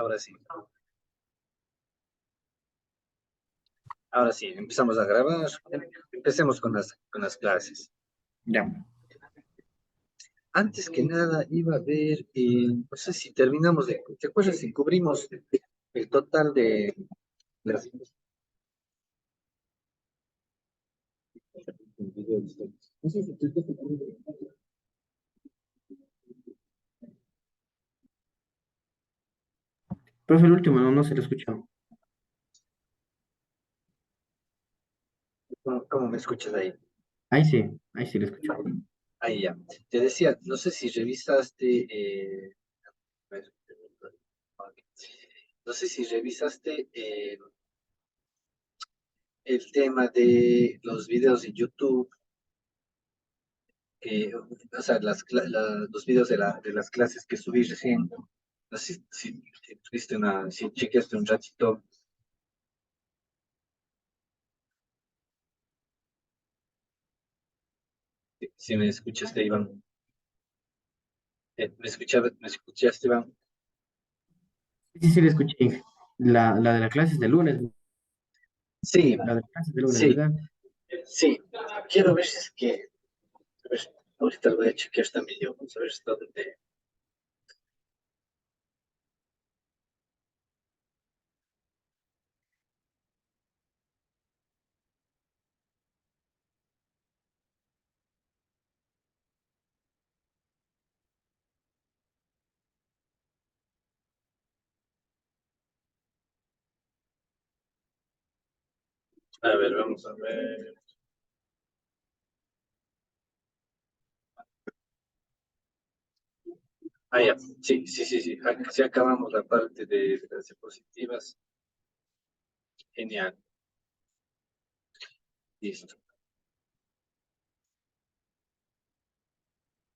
Ahora sí. Ahora sí, empezamos a grabar. Empecemos con las clases. Ya. Antes que nada, iba a ver, no sé si terminamos ¿te acuerdas si cubrimos el total de las... No sé si Profe, el último no se lo escuchó. ¿Cómo me escuchas ahí? Ahí sí lo escucho. Ahí ya. Te decía, no sé si revisaste, a ver, no sé si revisaste el tema de los videos de YouTube, o sea, los videos de las clases que subí recién. No sé si tuviste si chequeaste un ratito. Si me escuchaste, Iván. ¿Me escuchaste, Iván? Sí, lo escuché. La de la clase es de lunes. Sí, La de la clase es de lunes, sí, ¿verdad? sí. Quiero ver si es que, a ver, ahorita lo voy a chequear también yo, vamos a ver si está donde. A ver, vamos a ver. Ah, ya, sí, sí, sí, sí. Sí acabamos la parte de las diapositivas. Genial, listo.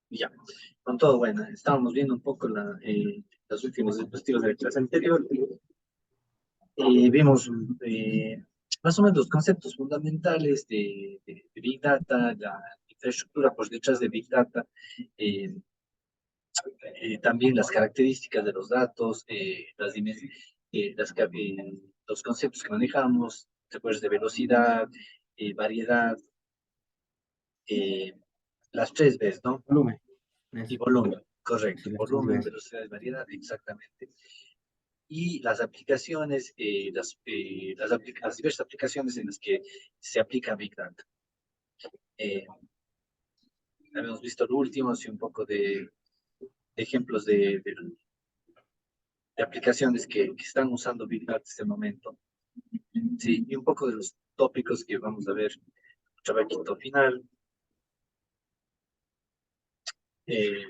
Ya, con todo, bueno, estábamos viendo un poco los últimos dispositivos de la clase anterior y vimos más o menos los conceptos fundamentales de Big Data, la infraestructura por detrás de Big Data, eh, también las características de los datos, los conceptos que manejamos, ¿te acuerdas de velocidad, variedad, eh, las tres Bs, ¿no? Volumen. Y Eso. volumen, correcto. Sí, las tres Volumen, veces. velocidad y variedad, exactamente. Y las aplicaciones, las diversas aplicaciones en las que se aplica Big Data. Eh, Habíamos visto lo último, así un poco de ejemplos de aplicaciones que están usando Big Data en este momento. Sí, y un poco de los tópicos que vamos a ver otra vez al final. Eh,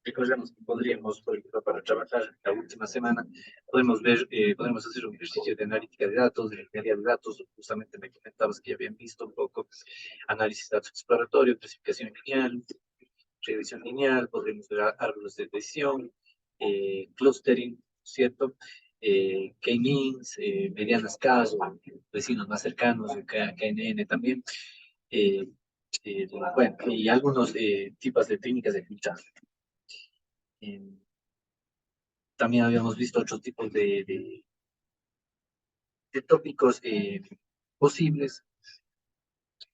Recordemos que podríamos, por ejemplo, para trabajar la última semana, podemos hacer un ejercicio de analítica de datos, de ingeniería de datos, justamente me comentabas que ya habían visto un poco análisis de datos exploratorio, clasificación lineal, regresión lineal, podríamos ver árboles de decisión, clustering, ¿cierto? K-means, medianas casas, vecinos más cercanos, KNN también, eh, bueno, y algunos tipos de técnicas de filtrado. Eh, También habíamos visto otros tipos de tópicos posibles,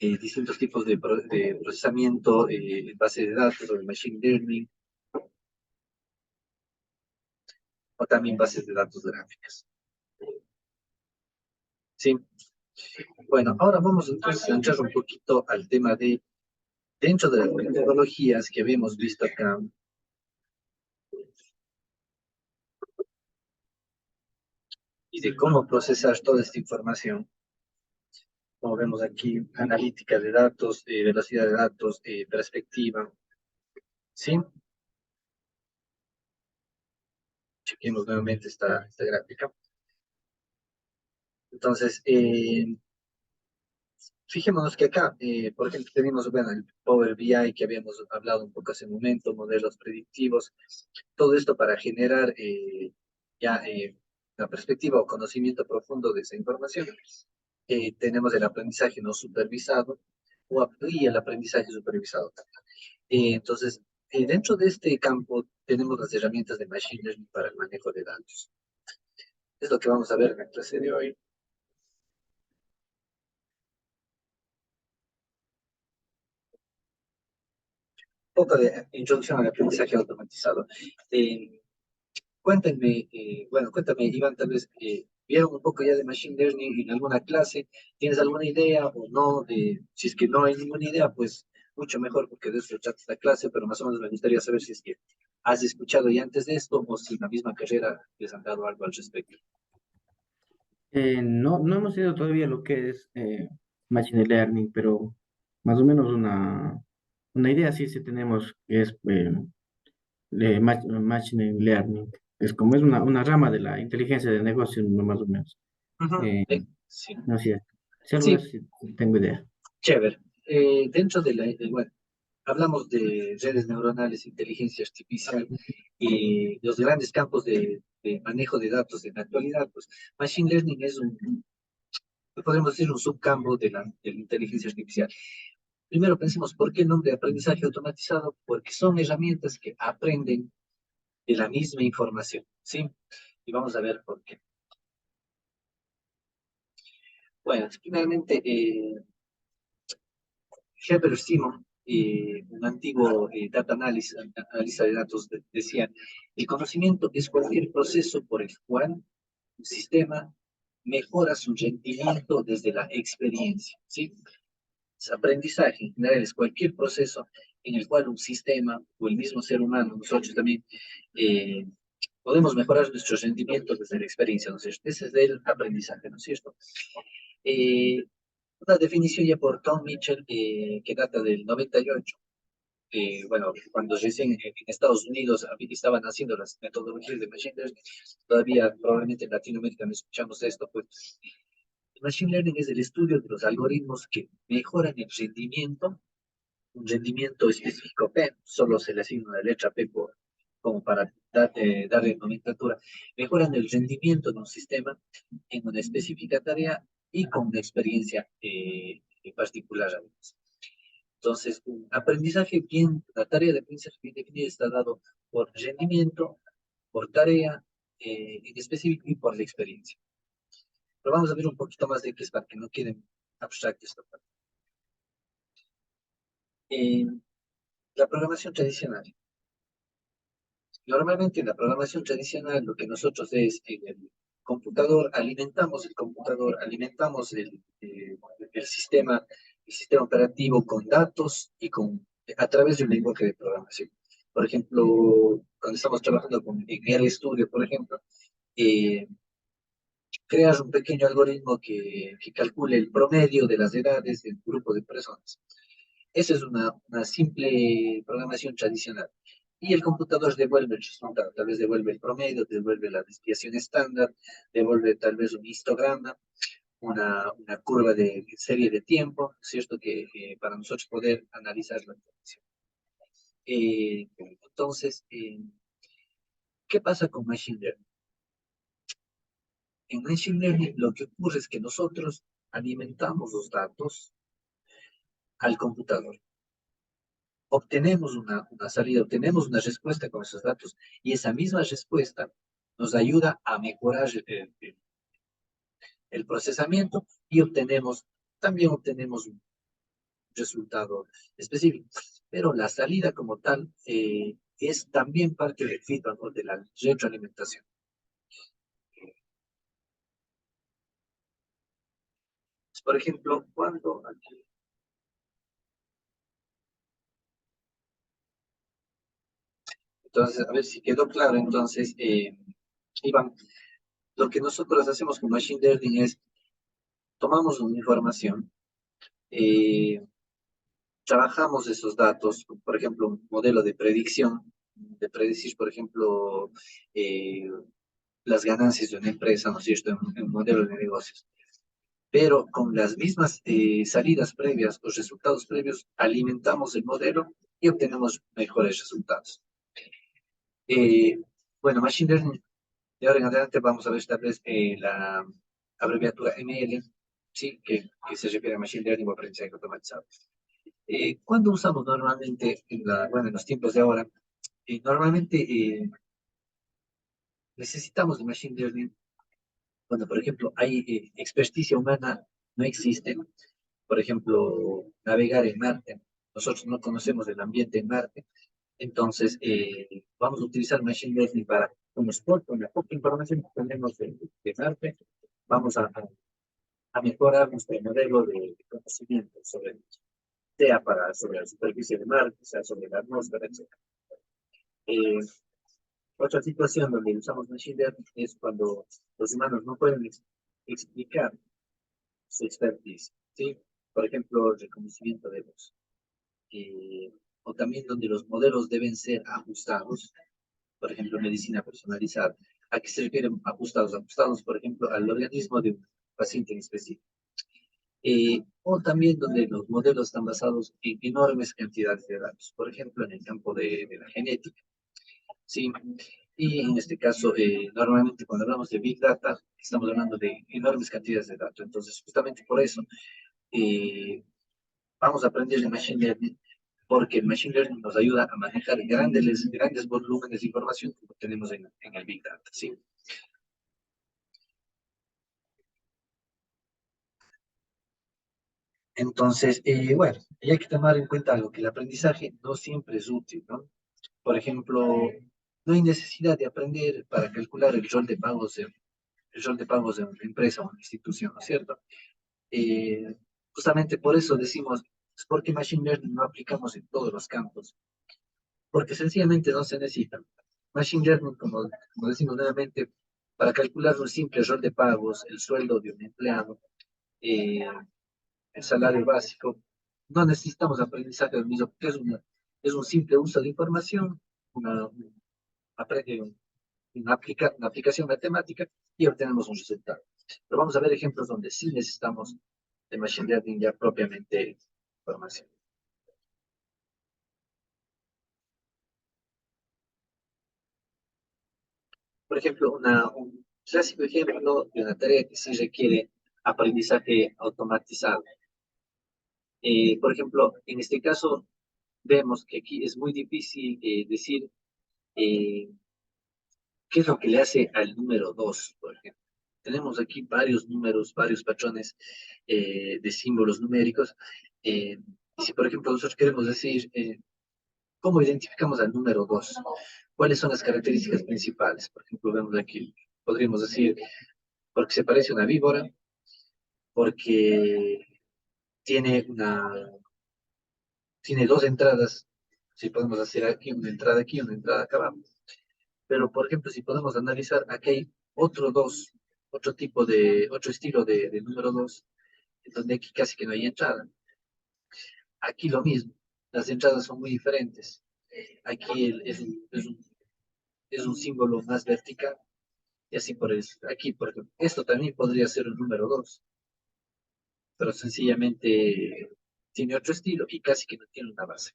distintos tipos de procesamiento en base de datos o de machine learning, o también bases de datos gráficas. Sí, bueno, ahora vamos entonces a entrar un poquito al tema dentro de las metodologías que habíamos visto acá, y de cómo procesar toda esta información. Como vemos aquí, analítica de datos, velocidad de datos, perspectiva. ¿Sí? Chequemos nuevamente esta gráfica. Entonces, fijémonos que acá, por ejemplo, tenemos, bueno, el Power BI que habíamos hablado un poco hace un momento, modelos predictivos, todo esto para generar ya la perspectiva o conocimiento profundo de esa información. Tenemos el aprendizaje no supervisado y el aprendizaje supervisado también. Entonces, dentro de este campo tenemos las herramientas de Machine Learning para el manejo de datos. Es lo que vamos a ver en la clase de hoy. Un poco de introducción al aprendizaje automatizado. Eh, Cuéntenme, cuéntame, Iván, tal vez vieron un poco ya de Machine Learning en alguna clase. ¿Tienes alguna idea o no? Si es que no hay ninguna idea, pues mucho mejor porque de eso trata esta clase, pero más o menos me gustaría saber si es que has escuchado ya antes de esto o si en la misma carrera les han dado algo al respecto. No hemos ido todavía lo que es Machine Learning, pero más o menos una idea sí tenemos, que es Machine Learning. Es como es una rama de la inteligencia de negocio, no más o menos. Ujú, Eh, sí, no sé, si algo de sí, eso sí tengo idea. chévere. Dentro de bueno, hablamos de redes neuronales, inteligencia artificial y los grandes campos de manejo de datos en la actualidad, pues Machine Learning es podemos decir, un subcampo de la inteligencia artificial. Primero pensemos, ¿por qué el nombre de aprendizaje automatizado? Porque son herramientas que aprenden de la misma información, ¿sí? Y vamos a ver por qué. Bueno, primeramente, Herbert Simon, un antiguo data analista de datos, decía, el conocimiento es cualquier proceso por el cual un sistema mejora su rendimiento desde la experiencia, ¿sí? Aprendizaje en general es cualquier proceso en el cual un sistema o el mismo ser humano, nosotros también, eh, podemos mejorar nuestro rendimiento desde la experiencia, ¿no es cierto? Ese es el aprendizaje, ¿no es cierto? Eh, una definición ya por Tom Mitchell, que data del 98, bueno, cuando recién en Estados Unidos estaban haciendo las metodologías de Machine Learning, todavía probablemente en Latinoamérica no escuchamos esto, pues el Machine Learning es el estudio de los algoritmos que mejoran el rendimiento, un rendimiento específico P, solo se le asigna una letra P como para darle nomenclatura, mejoran el rendimiento de un sistema en una específica tarea y con una experiencia particular además. Entonces, un aprendizaje bien, la tarea de aprendizaje bien definida está dado por rendimiento, por tarea en específico y por la experiencia. Pero vamos a ver un poquito más de qué es para que no queden abstracto esta parte. Eh, la programación tradicional. Normalmente en la programación tradicional lo que nosotros es en el computador, alimentamos el computador, alimentamos el sistema operativo con datos y a través de un lenguaje de programación. Por ejemplo, cuando estamos trabajando en el Studio, por ejemplo, eh, creas un pequeño algoritmo que calcule el promedio de las edades de un grupo de personas. Esa es una simple programación tradicional. Y el computador devuelve el resultado, tal vez devuelve el promedio, devuelve la desviación estándar, devuelve tal vez un histograma, una curva de serie de tiempo, ¿cierto? Que para nosotros poder analizar la información. Entonces, ¿qué pasa con Machine Learning? En Machine Learning lo que ocurre es que nosotros alimentamos los datos al computador. Obtenemos una salida, obtenemos una respuesta con esos datos y esa misma respuesta nos ayuda a mejorar el procesamiento y también obtenemos un resultado específico. Pero la salida como tal es también parte del feedback o de la retroalimentación. Por ejemplo, cuando aquí, entonces, a ver si quedó claro, entonces, Iván, lo que nosotros hacemos con Machine Learning es tomamos una información, eh, trabajamos esos datos, por ejemplo, un modelo de predicción, de predecir, por ejemplo, eh, las ganancias de una empresa, ¿no es cierto?, en un modelo de negocios. Pero con las mismas salidas previas o resultados previos, alimentamos el modelo y obtenemos mejores resultados. Eh, bueno, Machine Learning, de ahora en adelante vamos a ver esta vez la abreviatura ML, ¿sí? Que se refiere a Machine Learning o aprendizaje automatizado. ¿Cuándo usamos normalmente, en los tiempos de ahora? Normalmente necesitamos de Machine Learning Cuando, por ejemplo, hay experticia humana, no existe. Por ejemplo, navegar en Marte. Nosotros no conocemos el ambiente en Marte, entonces vamos a utilizar Machine Learning para, como spot, con la poca información que tenemos de Marte, vamos a mejorar nuestro modelo de conocimiento sobre, sea para, sobre la superficie de Marte, sea sobre la atmósfera, etc. Eh, Otra situación donde usamos Machine Learning es cuando los humanos no pueden explicar su expertise, ¿sí? Por ejemplo, reconocimiento de voz. O también donde los modelos deben ser ajustados, por ejemplo, medicina personalizada. ¿A qué se refieren ajustados? Ajustados, por ejemplo, al organismo de un paciente en específico. O también donde los modelos están basados en enormes cantidades de datos, por ejemplo, en el campo de la genética. Sí, y en este caso, normalmente cuando hablamos de Big Data, estamos hablando de enormes cantidades de datos. Entonces, justamente por eso, eh, vamos a aprender de Machine Learning, porque el Machine Learning nos ayuda a manejar grandes volúmenes de información como tenemos en el Big Data, ¿sí? Entonces, bueno, hay que tomar en cuenta algo, que el aprendizaje no siempre es útil, ¿no? Por ejemplo, no hay necesidad de aprender para calcular el rol de pagos de una empresa o una institución, ¿no es cierto? Eh, Justamente por eso decimos, es porque Machine Learning no aplicamos en todos los campos, porque sencillamente no se necesita. Machine Learning, como decimos nuevamente, para calcular un simple rol de pagos, el sueldo de un empleado, eh, el salario básico, no necesitamos aprendizaje del mismo, porque es un simple uso de información, aprende una aplicación matemática y obtenemos un resultado. Pero vamos a ver ejemplos donde sí necesitamos de Machine Learning ya propiamente información. Por ejemplo, un clásico ejemplo de una tarea que sí requiere aprendizaje automatizado. Por ejemplo, en este caso, vemos que aquí es muy difícil decir eh, qué es lo que le hace al número 2, por ejemplo. Tenemos aquí varios números, varios patrones de símbolos numéricos. Y si, por ejemplo, nosotros queremos decir cómo identificamos al número 2, cuáles son las características principales. Por ejemplo, vemos aquí, podríamos decir, porque se parece a una víbora, porque tiene tiene dos entradas. Si podemos hacer aquí, una entrada acá abajo. Pero, por ejemplo, si podemos analizar, aquí hay otro dos, otro estilo de número 2, en donde aquí casi que no hay entrada. Aquí lo mismo, las entradas son muy diferentes. Aquí es un símbolo más vertical, y así por eso. Aquí, por ejemplo, esto también podría ser un número 2, pero sencillamente tiene otro estilo y casi que no tiene una base.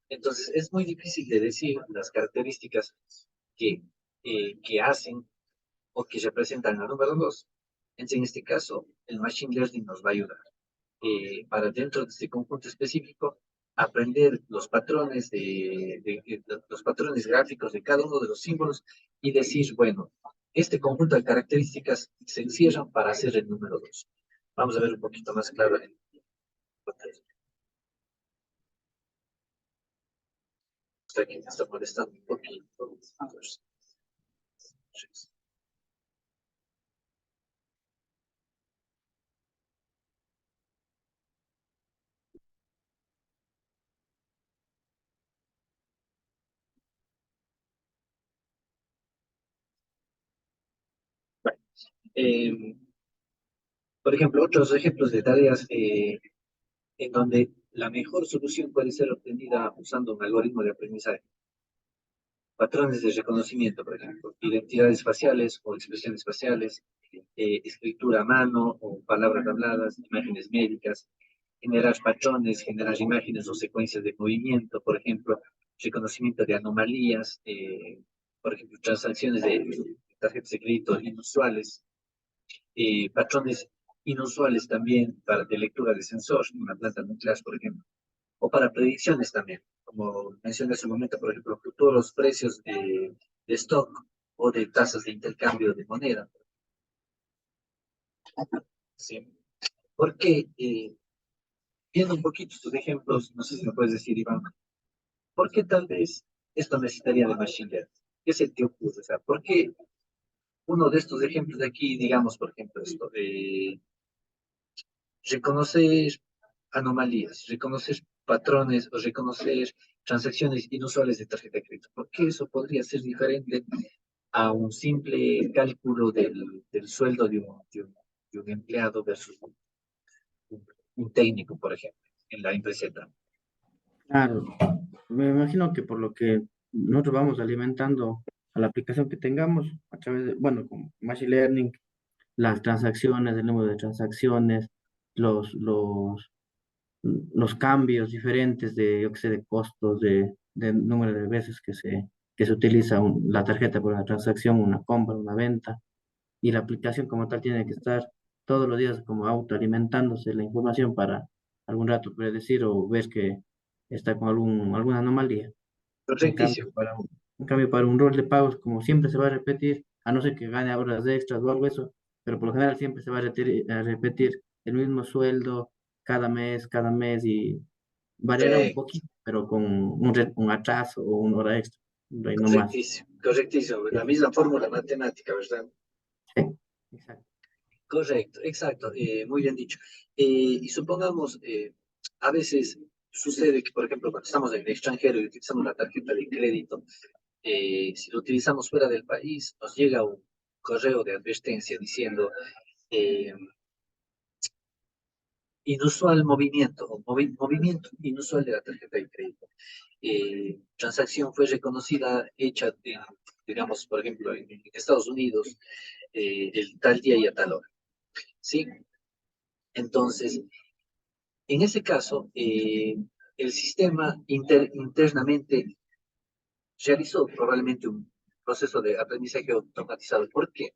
Entonces, es muy difícil de decir las características que, que hacen o que representan al número 2. En este caso, el Machine Learning nos va a ayudar para dentro de este conjunto específico aprender los patrones los patrones gráficos de cada uno de los símbolos y decir, bueno, este conjunto de características se encierran para hacer el número 2. Vamos a ver un poquito más claro en pantalla. Está aquí, me está molestando un poquito. Bueno, eh, por ejemplo, otros ejemplos de tareas en donde la mejor solución puede ser obtenida usando un algoritmo de aprendizaje. Patrones de reconocimiento, por ejemplo, identidades faciales o expresiones faciales, escritura a mano o palabras habladas, imágenes médicas, generar patrones, generar imágenes o secuencias de movimiento, por ejemplo, reconocimiento de anomalías, por ejemplo, transacciones de tarjetas de crédito inusuales, patrones inusuales también para de lectura de sensor, una planta nuclear, por ejemplo, o para predicciones también, como mencioné hace un momento, por ejemplo, futuros precios de stock o de tasas de intercambio de moneda. Sí. Porque, viendo un poquito tus ejemplos, no sé si me puedes decir, Iván, ¿por qué tal vez esto necesitaría de machine learning? ¿Qué se te ocurre? O sea, ¿por qué uno de estos ejemplos de aquí, digamos, por ejemplo, esto de reconocer anomalías, reconocer patrones o reconocer transacciones inusuales de tarjeta de crédito? ¿Por qué eso podría ser diferente a un simple cálculo del sueldo de un empleado versus un técnico, por ejemplo, en la empresa? Claro, me imagino que por lo que nosotros vamos alimentando a la aplicación que tengamos a través de, bueno, con Machine Learning, las transacciones, el número de transacciones, los, los, los cambios diferentes de, yo qué sé, de costos, de número de veces que se utiliza la tarjeta por una transacción, una compra, una venta, y la aplicación como tal tiene que estar todos los días como autoalimentándose la información para algún rato predecir o ver que está con alguna anomalía. En cambio, Correctísimo. para un rol de pagos, como siempre se va a repetir, a no ser que gane horas de extras o algo eso, pero por lo general siempre se va a repetir el mismo sueldo cada mes y variará un Sí, poquito, pero con un atraso o una hora extra, no hay no más. correctísimo, correctísimo. La misma fórmula matemática, ¿verdad? Sí, exacto. Correcto, exacto, muy bien dicho. Y supongamos, a veces sucede que, por ejemplo, cuando estamos en el extranjero y utilizamos la tarjeta de crédito, si lo utilizamos fuera del país, nos llega un correo de advertencia diciendo eh, inusual movimiento, o movimiento inusual de la tarjeta de crédito. Transacción fue reconocida, hecha, digamos, por ejemplo, en Estados Unidos, el tal día y a tal hora. ¿Sí? Entonces, en ese caso, el sistema internamente realizó probablemente un proceso de aprendizaje automatizado. ¿Por qué?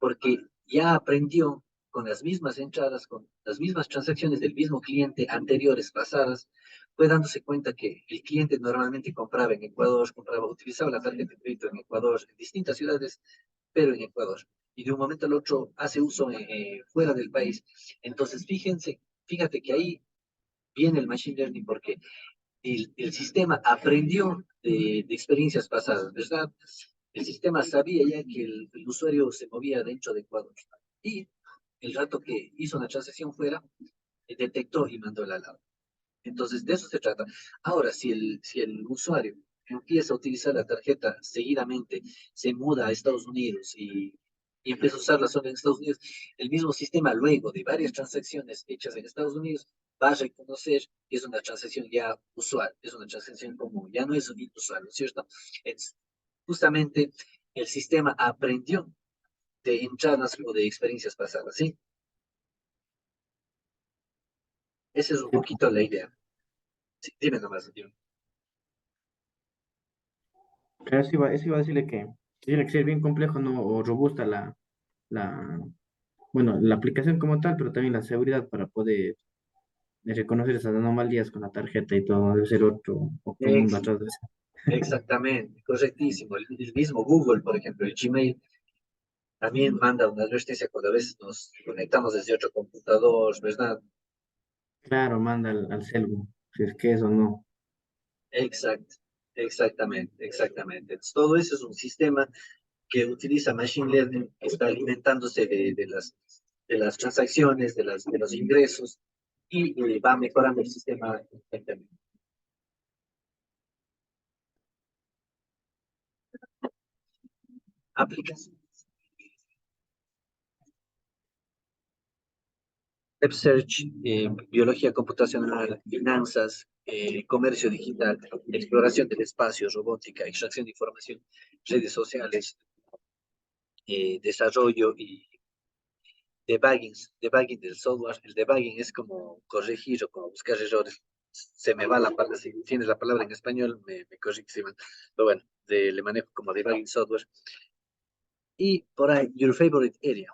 Porque ya aprendió con las mismas entradas, con las mismas transacciones del mismo cliente anteriores, pasadas, fue dándose cuenta que el cliente normalmente compraba en Ecuador, utilizaba la tarjeta de crédito en Ecuador, en distintas ciudades, pero en Ecuador. Y de un momento al otro hace uso fuera del país. Entonces, fíjate que ahí viene el machine learning porque el sistema aprendió de experiencias pasadas, ¿verdad? El sistema sabía ya que el usuario se movía dentro de Ecuador. Y el rato que hizo una transacción fuera, detectó y mandó el alarma. Entonces, de eso se trata. Ahora, si el usuario empieza a utilizar la tarjeta seguidamente, se muda a Estados Unidos y empieza a usarla solo en Estados Unidos, el mismo sistema, luego de varias transacciones hechas en Estados Unidos, va a reconocer que es una transacción ya usual, es una transacción común, ya no es un inusual, ¿no es cierto? Es justamente el sistema aprendió de entradas o de experiencias pasadas, ¿sí? Esa es un Sí, poquito la idea. Sí, dime nomás, tío. pero eso iba a decirle que tiene que ser bien complejo, ¿no? O robusta la, bueno, la aplicación como tal, pero también la seguridad para poder reconocer esas anomalías con la tarjeta y todo, debe ser otro mundo atrás de eso. Exactamente, correctísimo. El mismo Google, por ejemplo, el Gmail, también manda una advertencia cuando a veces nos conectamos desde otro computador, ¿verdad? Claro, manda al celu, si es que eso no. Exacto, exactamente, exactamente. Entonces, todo eso es un sistema que utiliza Machine Learning, que está alimentándose de las transacciones, de los ingresos, y va mejorando el sistema constantemente. Aplicaciones. Web Search, biología computacional, finanzas, comercio digital, exploración del espacio, robótica, extracción de información, redes sociales, desarrollo y debugging del software. El debugging es como corregir o como buscar errores. Se me va la palabra, si tienes la palabra en español, me corrige, si mal. Pero bueno, le manejo como debugging software. Y por ahí, your favorite area.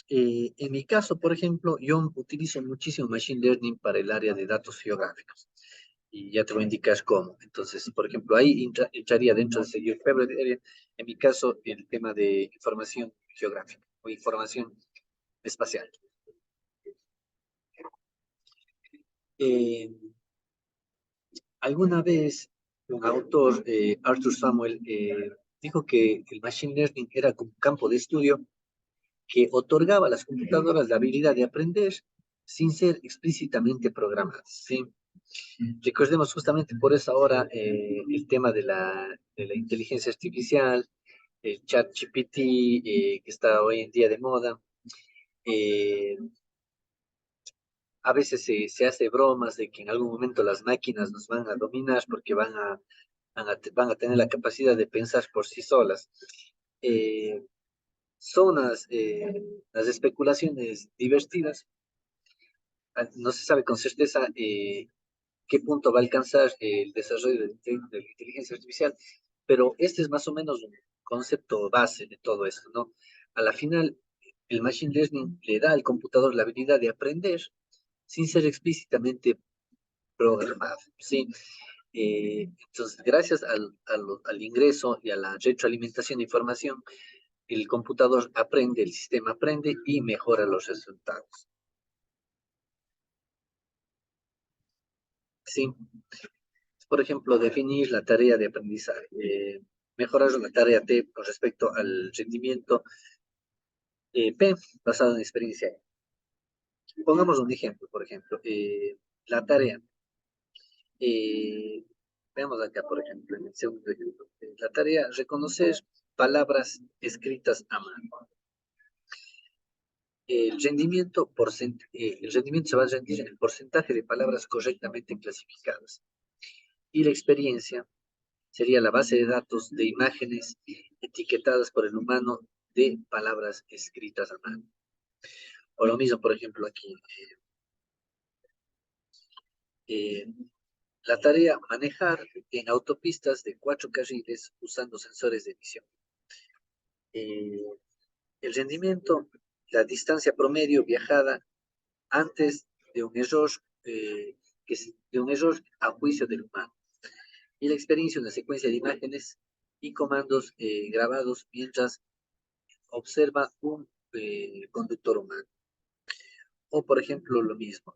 En mi caso, por ejemplo, yo utilizo muchísimo Machine Learning para el área de datos geográficos. Y ya te voy a indicar cómo. Entonces, por ejemplo, ahí entraría dentro de ese Your Favorite Area, en mi caso, el tema de información geográfica o información. espacial. Eh, Alguna vez un autor, Arthur Samuel, dijo que el machine learning era como un campo de estudio que otorgaba a las computadoras la habilidad de aprender sin ser explícitamente programadas, ¿sí? Recordemos justamente por eso ahora el tema de la inteligencia artificial, el chat GPT, que está hoy en día de moda. eh, a veces se hace bromas de que en algún momento las máquinas nos van a dominar porque van a tener la capacidad de pensar por sí solas. Eh, son las especulaciones divertidas. No se sabe con certeza qué punto va a alcanzar el desarrollo de la inteligencia artificial, pero este es más o menos un concepto base de todo esto, ¿no? A la final, el machine learning le da al computador la habilidad de aprender sin ser explícitamente programado, ¿sí? Entonces, gracias al ingreso y a la retroalimentación de información, el computador aprende, el sistema aprende y mejora los resultados. Sí, por ejemplo, definir la tarea de aprendizaje, mejorar la tarea T con respecto al rendimiento P basado en experiencia. Pongamos un ejemplo, por ejemplo, la tarea. eh, Veamos acá, por ejemplo, en el segundo ejemplo. La tarea, reconocer palabras escritas a mano. El rendimiento se va a rendir en el porcentaje de palabras correctamente clasificadas. Y la experiencia sería la base de datos de imágenes etiquetadas por el humano de palabras escritas a mano. O lo mismo, por ejemplo, aquí. Eh, la tarea manejar en autopistas de 4 carriles usando sensores de emisión. Eh, el rendimiento, la distancia promedio viajada antes de un error, de un error a juicio del humano. Y la experiencia, una secuencia de imágenes y comandos grabados mientras observa un conductor humano. O, por ejemplo, lo mismo,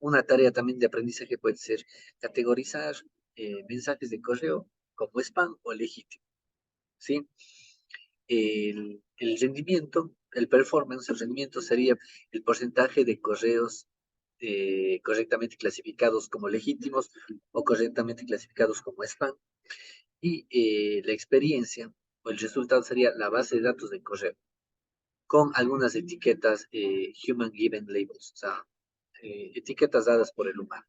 una tarea también de aprendizaje puede ser categorizar mensajes de correo como spam o legítimo, ¿sí? El rendimiento, el performance, el rendimiento sería el porcentaje de correos correctamente clasificados como legítimos o correctamente clasificados como spam. Y la experiencia o el resultado sería la base de datos de correo con algunas etiquetas human given labels, o sea, etiquetas dadas por el humano.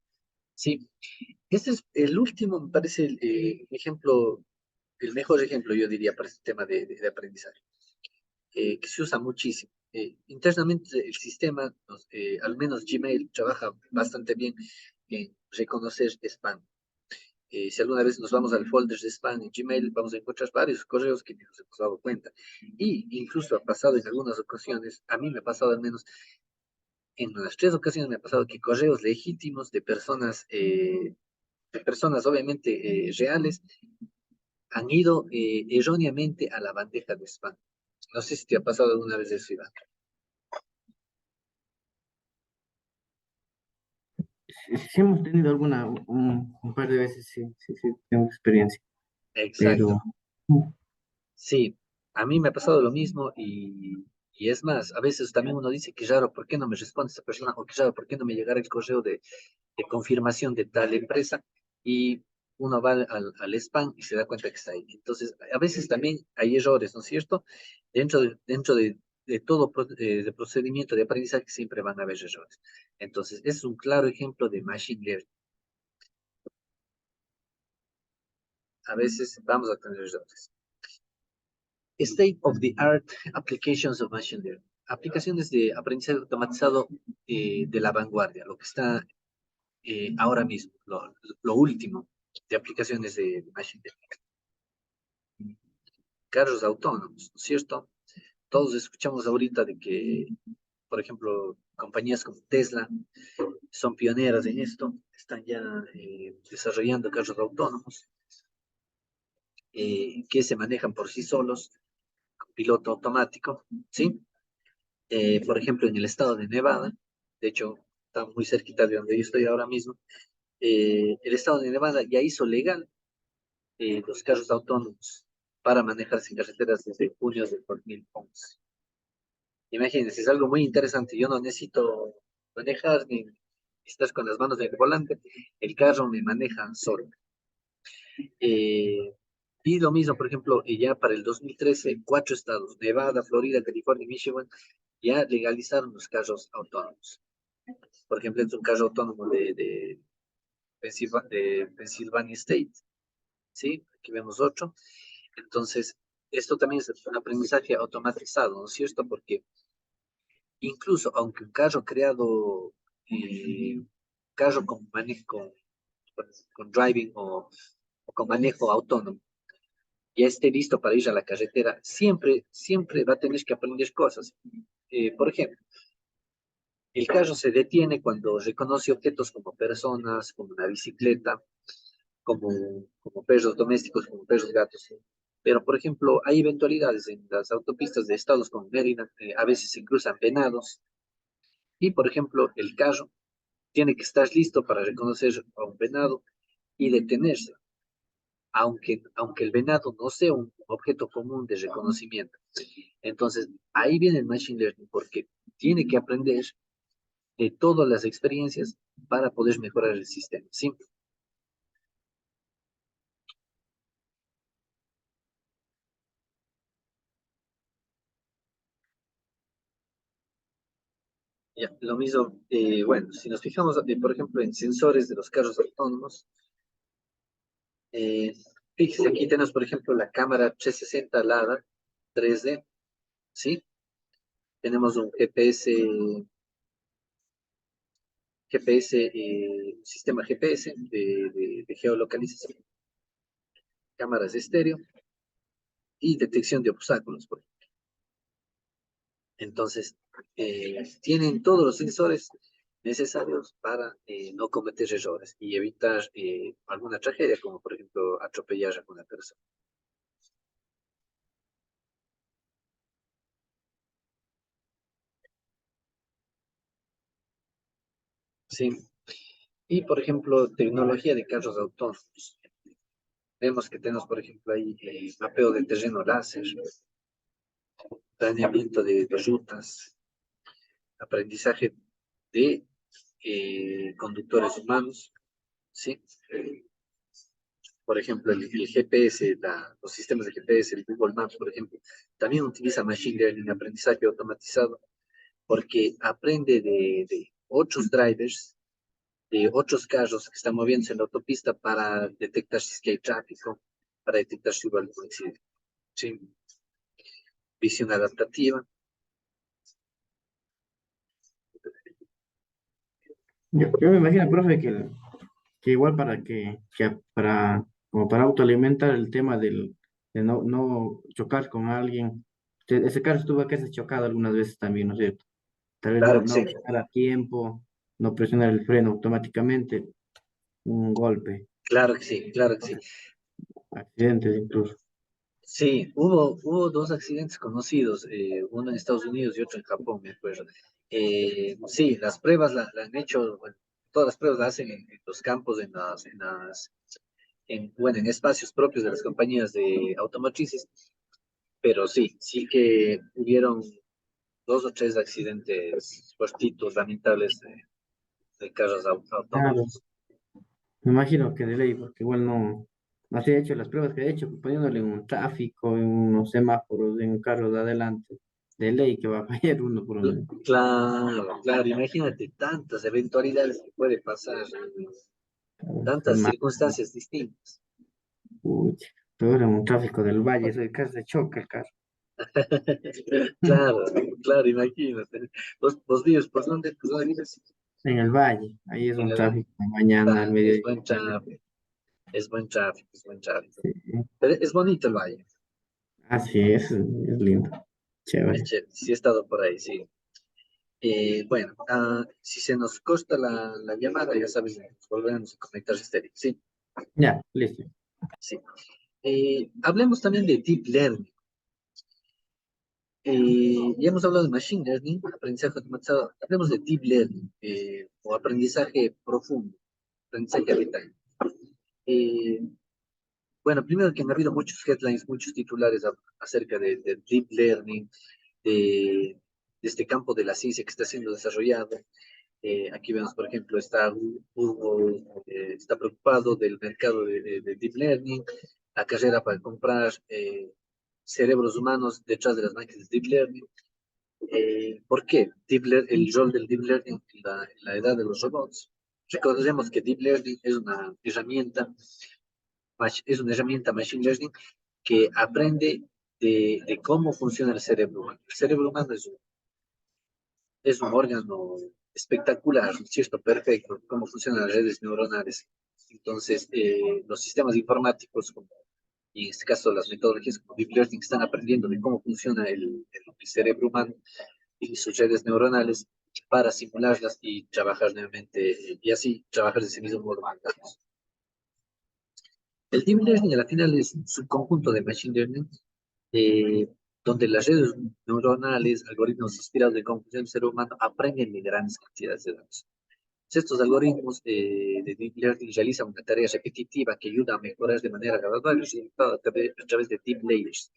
Sí, este es el último, me parece, el ejemplo, el mejor ejemplo, yo diría, para este tema de aprendizaje, que se usa muchísimo. Internamente el sistema, al menos Gmail, trabaja bastante bien en reconocer spam. Si alguna vez nos vamos al folder de spam en Gmail, vamos a encontrar varios correos que ni nos hemos dado cuenta. Y incluso ha pasado en algunas ocasiones, a mí me ha pasado al menos en las 3 ocasiones me ha pasado que correos legítimos de personas obviamente reales han ido erróneamente a la bandeja de spam. No sé si te ha pasado alguna vez eso, Iván. Sí hemos tenido un par de veces, sí, sí, sí, tengo experiencia, Exacto. pero mm, Sí, a mí me ha pasado lo mismo y es más, a veces también uno dice que raro, ¿por qué no me responde esta persona? O que raro, ¿por qué no me llegara el correo de confirmación de tal empresa? Y uno va al spam y se da cuenta que está ahí. Entonces, a veces también hay errores, ¿no es cierto? De todo de procedimiento de aprendizaje siempre van a haber errores. Entonces, es un claro ejemplo de machine learning. A veces vamos a tener errores. State of the art applications of machine learning. Aplicaciones de aprendizaje automatizado de la vanguardia, lo que está ahora mismo, lo último de aplicaciones de machine learning. Carros autónomos, ¿no es cierto? Todos escuchamos ahorita de que, por ejemplo, compañías como Tesla son pioneras en esto, están ya desarrollando carros autónomos que se manejan por sí solos, con piloto automático, ¿sí? Por ejemplo, en el estado de Nevada, de hecho, está muy cerquita de donde yo estoy ahora mismo, el estado de Nevada ya hizo legal los carros autónomos para manejarse en carreteras desde junio del 2011. Imagínense, es algo muy interesante. Yo no necesito manejar ni estar con las manos en el volante. El carro me maneja solo. Eh, y lo mismo, por ejemplo, ya para el 2013, 4 estados, Nevada, Florida, California y Michigan, ya legalizaron los carros autónomos. Por ejemplo, es un carro autónomo de de Pennsylvania State, ¿sí? Aquí vemos otro. Entonces, esto también es un aprendizaje automatizado, ¿no es cierto? Porque incluso aunque un carro creado, carro con manejo, con driving o con manejo autónomo, ya esté listo para ir a la carretera, siempre va a tener que aprender cosas. Por ejemplo, el carro se detiene cuando reconoce objetos como personas, como una bicicleta, como, como perros domésticos, como perros gatos. Pero, por ejemplo, hay eventualidades en las autopistas de estados como Maryland, a veces se cruzan venados, y, por ejemplo, el carro tiene que estar listo para reconocer a un venado y detenerse, aunque el venado no sea un objeto común de reconocimiento. Entonces, ahí viene el Machine Learning, porque tiene que aprender de todas las experiencias para poder mejorar el sistema, ¿sí? Ya, lo mismo, bueno, si nos fijamos, por ejemplo, en sensores de los carros autónomos, eh, fíjese, aquí tenemos, por ejemplo, la cámara 360 LADAR 3D, ¿sí? Tenemos un sistema GPS de geolocalización, cámaras de estéreo y detección de obstáculos. Entonces, tienen todos los sensores necesarios para no cometer errores y evitar alguna tragedia, como por ejemplo atropellar a alguna persona. Sí. Y por ejemplo, tecnología de carros autónomos. Vemos que tenemos, por ejemplo, ahí mapeo de terreno láser, planeamiento de rutas, aprendizaje de conductores humanos, ¿sí? Por ejemplo, el GPS, los sistemas de GPS, el Google Maps, por ejemplo, también utiliza Machine Learning, aprendizaje automatizado, porque aprende de otros drivers, de otros carros que están moviéndose en la autopista para detectar si es que hay tráfico, para detectar si hubo algún accidente. Sí, visión adaptativa. Yo me imagino, profe, que igual como para autoalimentar el tema de no chocar con alguien. Ese caso tuvo que ser chocado algunas veces también, ¿no es cierto? Tal vez Claro que no sí, frenar a tiempo, no presionar el freno automáticamente, un golpe, claro que sí, claro que sí. accidentes incluso. Sí, hubo dos accidentes conocidos, uno en Estados Unidos y otro en Japón, me acuerdo. Sí, las pruebas la han hecho, bueno, todas las pruebas las hacen en los campos, bueno, en espacios propios de las compañías de automotrices, pero sí, sí que hubieron 2 o 3 accidentes fuertitos, lamentables de carros Claro, autónomos. me imagino que de ley, porque igual así he hecho las pruebas que he hecho, poniéndole en un tráfico, en unos semáforos, en un carro de adelante, de ley que va a fallar uno por uno. Claro, claro, imagínate tantas eventualidades que puede pasar, Es tantas más, circunstancias distintas. pucha, peor en un tráfico del valle, eso casi se choca el carro. Claro, claro, imagínate. Vos vives, por dónde vives? En el valle, ahí es En un el valle. tráfico de mañana, al Es mediodía. buen tráfico, es buen tráfico, es buen tráfico. Sí. Pero es bonito el valle, Así es lindo, es chévere. chévere, sí he estado por ahí, sí. Bueno, si se nos corta la llamada, ya sabes, nos volveremos a conectar estéreo, sí, Ya, listo. sí. Hablemos también de Deep Learning. ya hemos hablado de Machine Learning, aprendizaje automatizado. Hablemos de Deep Learning o aprendizaje profundo, aprendizaje a detalle. Eh, bueno, primero que han habido muchos headlines, muchos titulares acerca de Deep Learning, de, de este campo de la ciencia que está siendo desarrollado. Aquí vemos, por ejemplo, Google está preocupado del mercado de Deep Learning, la carrera para comprar cerebros humanos detrás de las máquinas de Deep Learning. ¿Por qué? El rol del Deep Learning en la edad de los robots. Recordemos que Deep Learning es una herramienta Machine Learning que aprende de cómo funciona el cerebro humano. El cerebro humano es un órgano espectacular, ¿cierto? Perfecto, cómo funcionan las redes neuronales. Entonces, los sistemas informáticos, y en este caso las metodologías como Deep Learning, están aprendiendo de cómo funciona el cerebro humano y sus redes neuronales para simularlas y trabajar nuevamente, y así trabajar de ese mismo modo. El Deep Learning, a la final, es un subconjunto de Machine Learning eh, donde las redes neuronales, algoritmos inspirados de cómo funciona el ser humano, aprenden de grandes cantidades de datos. Estos algoritmos de Deep Learning realizan una tarea repetitiva que ayuda a mejorar de manera gradual el resultado a través de deep layers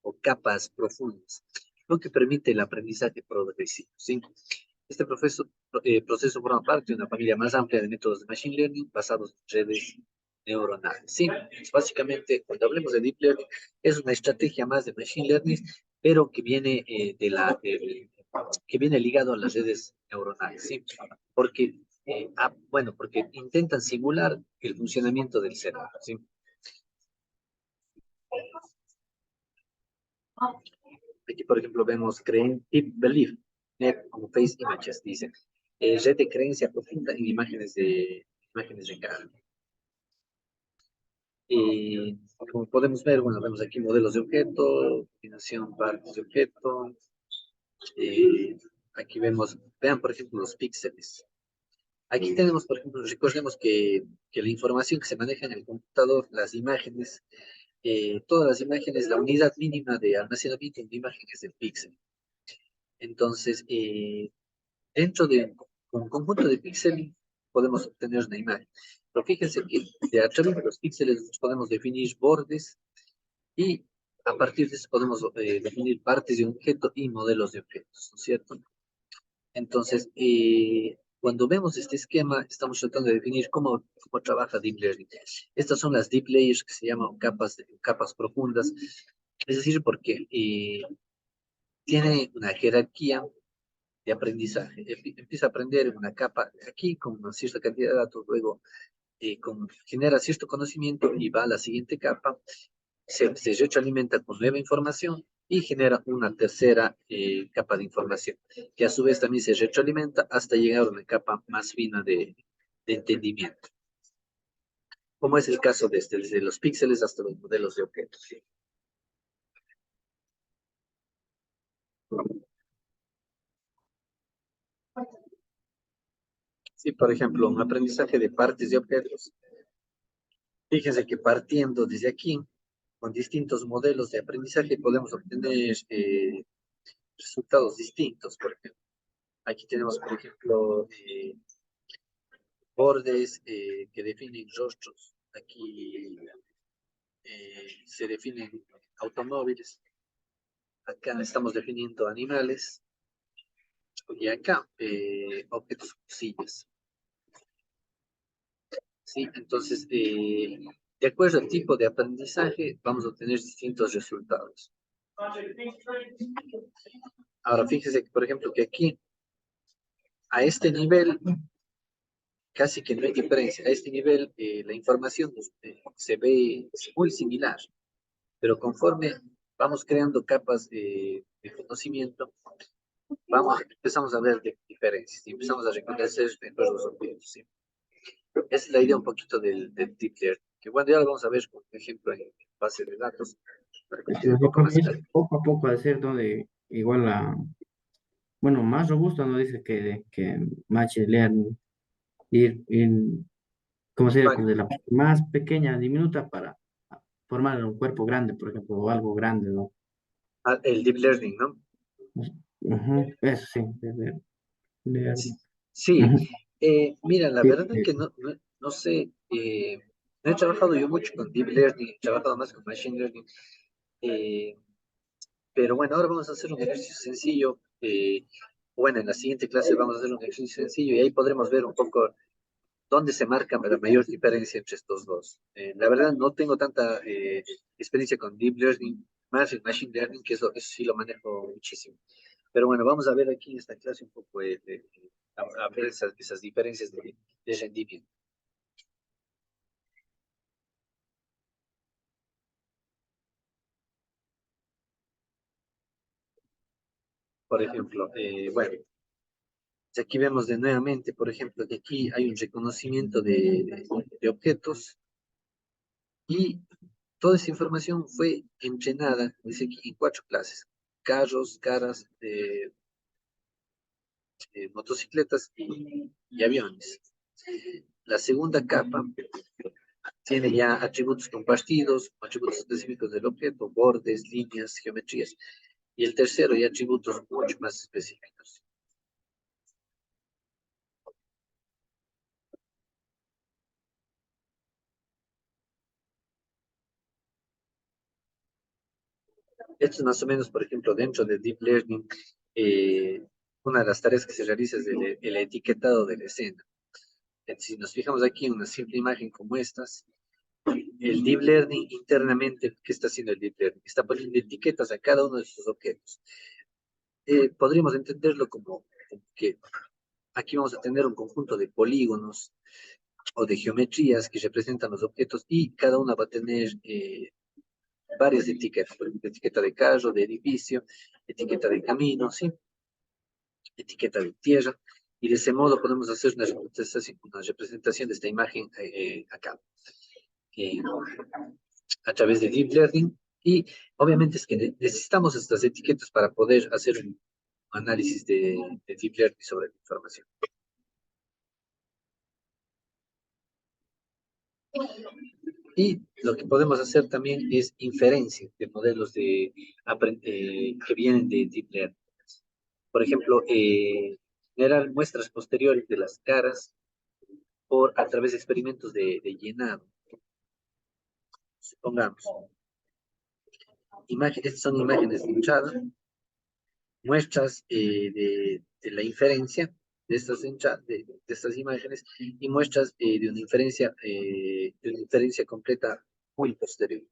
o capas profundas, lo que permite el aprendizaje progresivo. ¿Sí? Este proceso forma parte de una familia más amplia de métodos de Machine Learning basados en redes neuronales. Sí, básicamente, cuando hablemos de Deep Learning, es una estrategia más de Machine Learning, pero que viene, que viene ligado a las redes neuronales. ¿Sí? Porque, bueno, porque intentan simular el funcionamiento del cerebro. ¿Sí? Aquí, por ejemplo, vemos Deep Belief, Net como Face Images, dice. Red de creencia profunda en imágenes de cara. Y como podemos ver, bueno, vemos aquí modelos de objeto, combinación partes de objeto. Aquí vemos, vean por ejemplo los píxeles. Aquí tenemos, por ejemplo, recordemos que la información que se maneja en el computador, las imágenes, todas las imágenes, la unidad mínima de almacenamiento de imágenes es el píxel. Entonces, dentro de un conjunto de píxeles podemos obtener una imagen. Pero fíjense que a través de los píxeles podemos definir bordes y a partir de eso podemos definir partes de un objeto y modelos de objetos, ¿no es cierto? Entonces, cuando vemos este esquema, estamos tratando de definir cómo trabaja Deep Learning. Estas son las Deep Layers que se llaman capas profundas, es decir, porque tiene una jerarquía de aprendizaje. Empieza a aprender en una capa aquí con una cierta cantidad de datos, luego genera cierto conocimiento y va a la siguiente capa, se retroalimenta con nueva información y genera una tercera capa de información, que a su vez también se retroalimenta hasta llegar a una capa más fina de entendimiento, como es el caso desde los píxeles hasta los modelos de objetos. ¿Sí? Sí, por ejemplo, un aprendizaje de partes de objetos. Fíjense que partiendo desde aquí, con distintos modelos de aprendizaje, podemos obtener resultados distintos. Por ejemplo, aquí tenemos, por ejemplo, bordes que definen rostros. Aquí se definen automóviles. Acá estamos definiendo animales. Y acá objetos como sillas. ¿Sí? Entonces, de acuerdo al tipo de aprendizaje, vamos a obtener distintos resultados. Ahora, fíjese, por ejemplo, que aquí, a este nivel, casi que no hay diferencia. A este nivel, la información se ve muy similar, pero conforme vamos creando capas de conocimiento, empezamos a ver diferencias y empezamos a reconocer mejor los objetos. ¿Sí? Esa es la idea un poquito del Deep Learning, que bueno, ya lo vamos a ver, por ejemplo, en base de datos, para que quede un Yo poco creo más que es claro. poco a poco hacer donde igual bueno, más robusto, no dice que Machine Learning, ir como sería, como Bueno, de la parte más pequeña, diminuta para formar un cuerpo grande, por ejemplo, o algo grande, ¿no? el Deep Learning, ¿no? Ujú, eso sí, leer. Sí, Ujú, mira, la sí, verdad que no sé, no he trabajado yo mucho con Deep Learning, he trabajado más con Machine Learning, eh, pero bueno, ahora vamos a hacer un ejercicio sencillo. Bueno, en la siguiente clase vamos a hacer un ejercicio sencillo y ahí podremos ver un poco dónde se marca la mayor diferencia entre estos dos. La verdad, no tengo tanta experiencia con Deep Learning, más en Machine Learning, que eso sí lo manejo muchísimo. Pero bueno, vamos a ver aquí en esta clase un poco a ver esas diferencias de rendimiento. Por ejemplo, bueno, si aquí vemos de nuevamente, por ejemplo, que aquí hay un reconocimiento de objetos y toda esa información fue entrenada, dice aquí, en 4 clases: carros, caras, motocicletas y aviones. La segunda capa tiene ya atributos compartidos, atributos específicos del objeto, bordes, líneas, geometrías. Y el tercero ya atributos mucho más específicos. Esto es más o menos, por ejemplo, dentro de Deep Learning, una de las tareas que se realiza es el etiquetado de la escena. Si nos fijamos aquí en una simple imagen como estas, el Deep Learning internamente, ¿qué está haciendo el Deep Learning? Está poniendo etiquetas a cada uno de sus objetos. Podríamos entenderlo como que aquí vamos a tener un conjunto de polígonos o de geometrías que representan los objetos y cada una va a tener varias etiquetas, por ejemplo, etiqueta de carro, de edificio, etiqueta de camino, ¿sí? Etiqueta de tierra, y de ese modo podemos hacer una representación de esta imagen acá, eh, a través de Deep Learning, y obviamente es que necesitamos estas etiquetas para poder hacer un análisis de Deep Learning sobre la información. Y lo que podemos hacer también es inferencia de modelos que vienen de Deep Learning. Por ejemplo, generar muestras posteriores de las caras a través de experimentos de llenado. Supongamos, estas son imágenes de hinchada, muestras de la inferencia de estas imágenes y muestras de una inferencia completa muy posterior.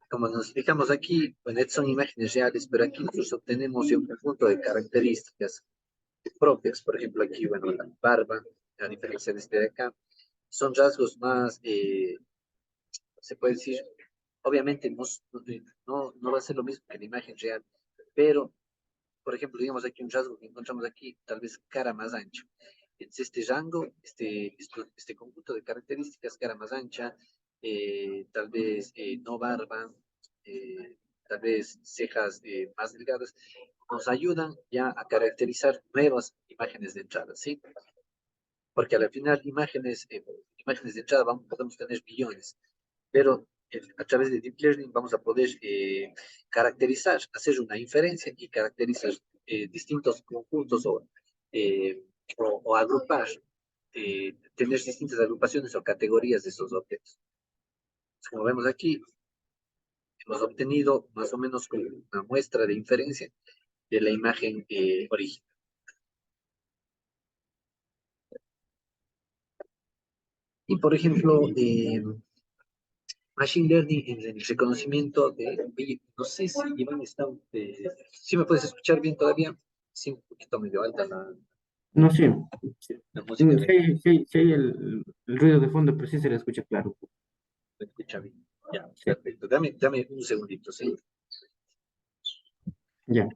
Como nos fijamos aquí, bueno, estas son imágenes reales, pero aquí nosotros obtenemos un conjunto de características propias. Por ejemplo, aquí, bueno, la barba, a diferencia de este de acá, son rasgos más, se puede decir, obviamente no va a ser lo mismo que la imagen real, pero, por ejemplo, digamos aquí un rasgo que encontramos aquí, tal vez cara más ancha. Entonces, este rango, este conjunto de características, cara más ancha, tal vez no barba, tal vez cejas más delgadas, nos ayudan ya a caracterizar nuevas imágenes de entrada, ¿sí? Porque al final imágenes de entrada podemos tener millones, pero a través de Deep Learning vamos a poder caracterizar, hacer una inferencia y caracterizar distintos conjuntos eh, o agrupar, tener distintas agrupaciones o categorías de esos objetos. Como vemos aquí, hemos obtenido más o menos una muestra de inferencia de la imagen original. Y por ejemplo, Machine Learning en el reconocimiento oye, no sé si Iván está, si me puedes escuchar bien todavía, sí, un poquito medio alta no, sí. la música de acá, Sí hay el ruido de fondo, pero sí se le escucha claro. me escucha bien. Ya, Sí, perfecto. Dame un segundito, ¿sí? ya.